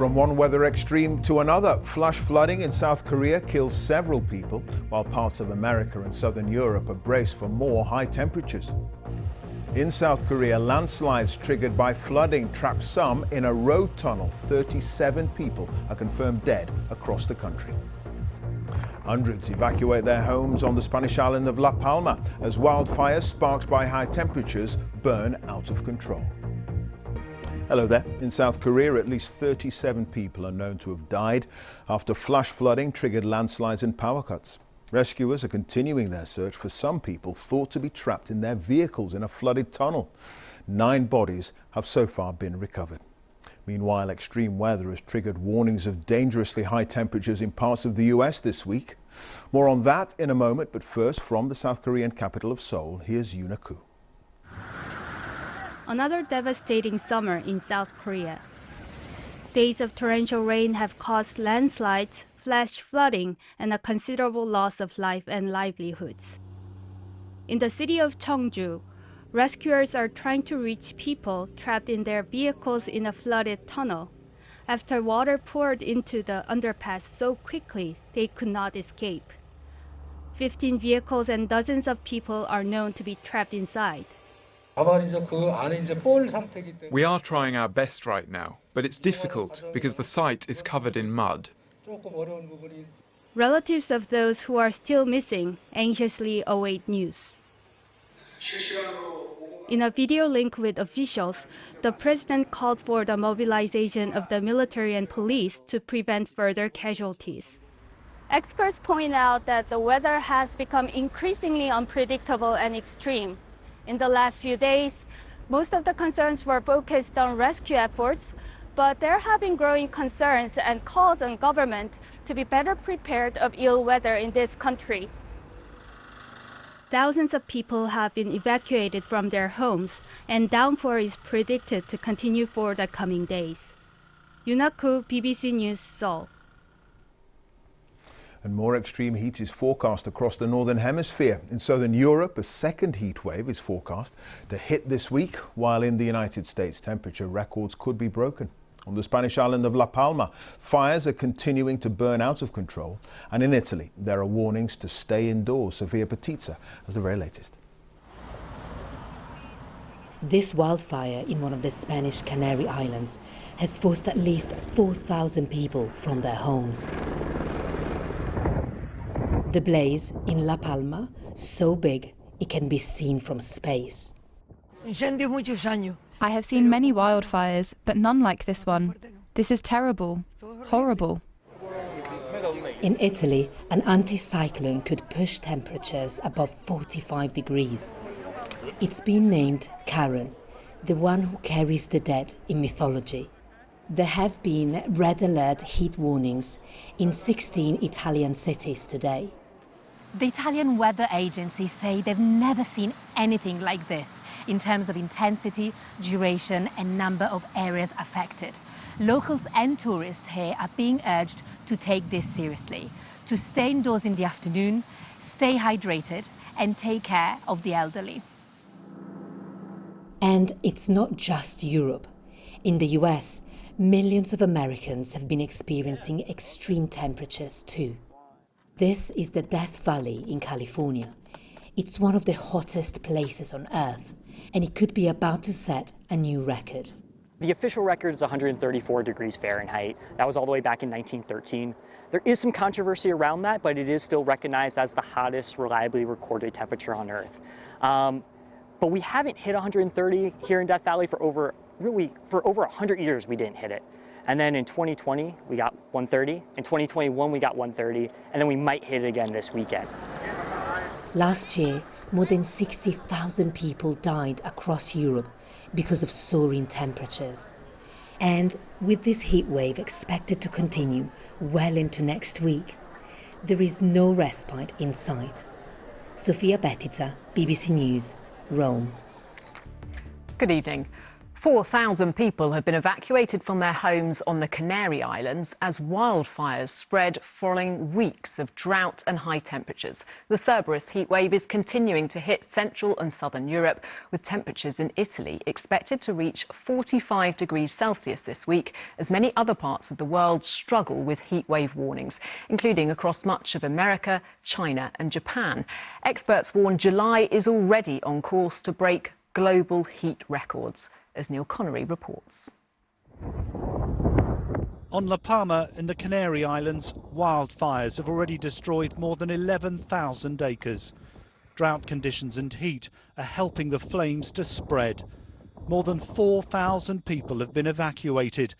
From one weather extreme to another, flash flooding in South Korea kills several people, while parts of America and southern Europe are braced for more high temperatures. In South Korea, landslides triggered by flooding trapped some in a road tunnel. 37 people are confirmed dead across the country. Hundreds evacuate their homes on the Spanish island of La Palma as wildfires sparked by high temperatures burn out of control. Hello there. In South Korea, at least 37 people are known to have died after flash flooding triggered landslides and power cuts. Rescuers are continuing their search for some people thought to be trapped in their vehicles in a flooded tunnel. 9 bodies have so far been recovered. Meanwhile, extreme weather has triggered warnings of dangerously high temperatures in parts of the US this week. More on that in a moment, but first, from the South Korean capital of Seoul, here's Yoona Koo. Another devastating summer in South Korea. Days of torrential rain have caused landslides, flash flooding, and a considerable loss of life and livelihoods. In the city of Cheongju, rescuers are trying to reach people trapped in their vehicles in a flooded tunnel after water poured into the underpass so quickly they could not escape. 15 vehicles and dozens of people are known to be trapped inside. We are trying our best right now, but it's difficult because the site is covered in mud. Relatives of those who are still missing anxiously await news. In a video link with officials, the president called for the mobilization of the military and police to prevent further casualties. Experts point out that the weather has become increasingly unpredictable and extreme. In the last few days, most of the concerns were focused on rescue efforts, but there have been growing concerns and calls on government to be better prepared of ill weather in this country. Thousands of people have been evacuated from their homes, and downpour is predicted to continue for the coming days. Yoona Koo, BBC News, Seoul. And more extreme heat is forecast across the Northern Hemisphere. In southern Europe, a second heat wave is forecast to hit this week, while in the United States, temperature records could be broken. On the Spanish island of La Palma, fires are continuing to burn out of control. And in Italy, there are warnings to stay indoors. Sofia Petitza has the very latest. This wildfire in one of the Spanish Canary Islands has forced at least 4,000 people from their homes. The blaze in La Palma, so big it can be seen from space. I have seen many wildfires, but none like this one. This is terrible, horrible. In Italy, an anticyclone could push temperatures above 45 degrees. It's been named Karen, the one who carries the dead in mythology. There have been red alert heat warnings in 16 Italian cities today. The Italian weather agencies say they've never seen anything like this in terms of intensity, duration, and number of areas affected. Locals and tourists here are being urged to take this seriously, to stay indoors in the afternoon, stay hydrated, and take care of the elderly. And it's not just Europe. In the US, millions of Americans have been experiencing extreme temperatures too. This is the Death Valley in California. It's one of the hottest places on Earth, and it could be about to set a new record. The official record is 134 degrees Fahrenheit. That was all the way back in 1913. There is some controversy around that, but it is still recognized as the hottest reliably recorded temperature on Earth. But we haven't hit 130 here in Death Valley for over 100 years. We didn't hit it. And then in 2020, we got 130. In 2021, we got 130. And then we might hit it again this weekend. Last year, more than 60,000 people died across Europe because of soaring temperatures. And with this heat wave expected to continue well into next week, there is no respite in sight. Sofia Petitza, BBC News, Rome. Good evening. 4,000 people have been evacuated from their homes on the Canary Islands as wildfires spread following weeks of drought and high temperatures. The Cerberus heatwave is continuing to hit central and southern Europe, with temperatures in Italy expected to reach 45 degrees Celsius this week, as many other parts of the world struggle with heatwave warnings, including across much of America, China and Japan. Experts warn July is already on course to break global heat records, as Neil Connery reports. On La Palma in the Canary Islands, wildfires have already destroyed more than 11,000 acres. Drought conditions and heat are helping the flames to spread. More than 4,000 people have been evacuated.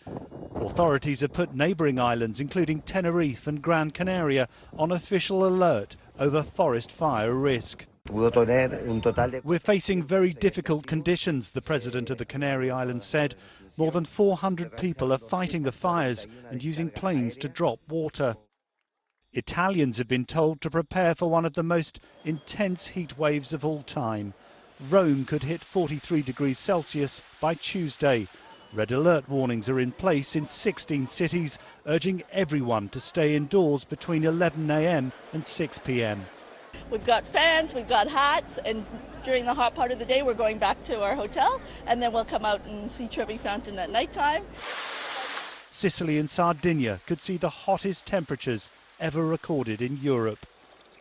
Authorities have put neighbouring islands, including Tenerife and Gran Canaria, on official alert over forest fire risk. We're facing very difficult conditions, the president of the Canary Islands said. More than 400 people are fighting the fires and using planes to drop water. Italians have been told to prepare for one of the most intense heat waves of all time. Rome could hit 43 degrees Celsius by Tuesday. Red alert warnings are in place in 16 cities, urging everyone to stay indoors between 11 a.m. and 6 p.m. We've got fans, we've got hats, and during the hot part of the day we're going back to our hotel, and then we'll come out and see Trevi Fountain at nighttime. Sicily and Sardinia could see the hottest temperatures ever recorded in Europe.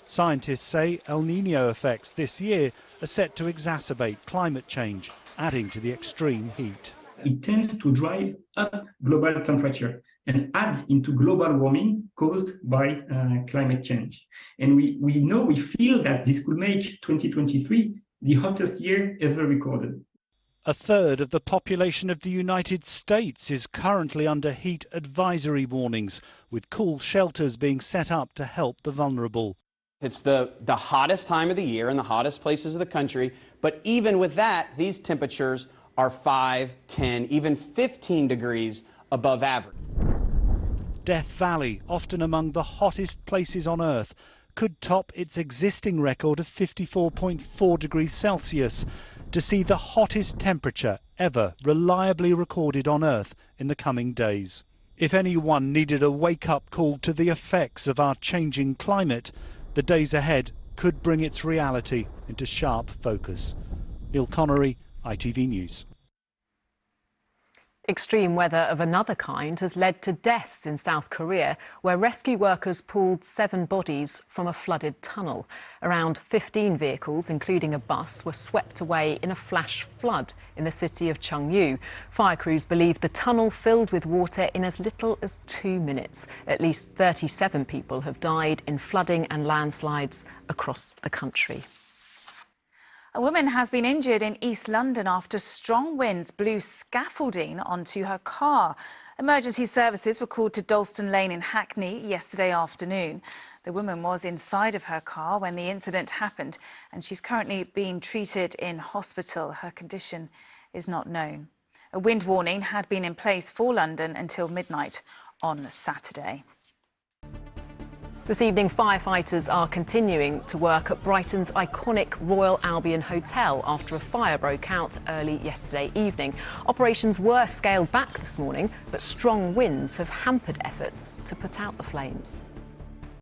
Scientists say El Niño effects this year are set to exacerbate climate change, adding to the extreme heat. It tends to drive up global temperature and add into global warming caused by climate change. And we feel that this could make 2023 the hottest year ever recorded. A third of the population of the United States is currently under heat advisory warnings, with cool shelters being set up to help the vulnerable. It's the hottest time of the year in the hottest places of the country, but even with that, these temperatures are 5, 10, even 15 degrees above average. Death Valley, often among the hottest places on Earth, could top its existing record of 54.4 degrees Celsius to see the hottest temperature ever reliably recorded on Earth in the coming days. If anyone needed a wake-up call to the effects of our changing climate, the days ahead could bring its reality into sharp focus. Neil Connery, ITV News. Extreme weather of another kind has led to deaths in South Korea, where rescue workers pulled 7 bodies from a flooded tunnel. Around 15 vehicles, including a bus, were swept away in a flash flood in the city of Cheongju. Fire crews believe the tunnel filled with water in as little as 2 minutes. At least 37 people have died in flooding and landslides across the country. A woman has been injured in East London after strong winds blew scaffolding onto her car. Emergency services were called to Dalston Lane in Hackney yesterday afternoon. The woman was inside of her car when the incident happened, and she's currently being treated in hospital. Her condition is not known. A wind warning had been in place for London until midnight on Saturday. This evening, firefighters are continuing to work at Brighton's iconic Royal Albion Hotel after a fire broke out early yesterday evening. Operations were scaled back this morning, but strong winds have hampered efforts to put out the flames.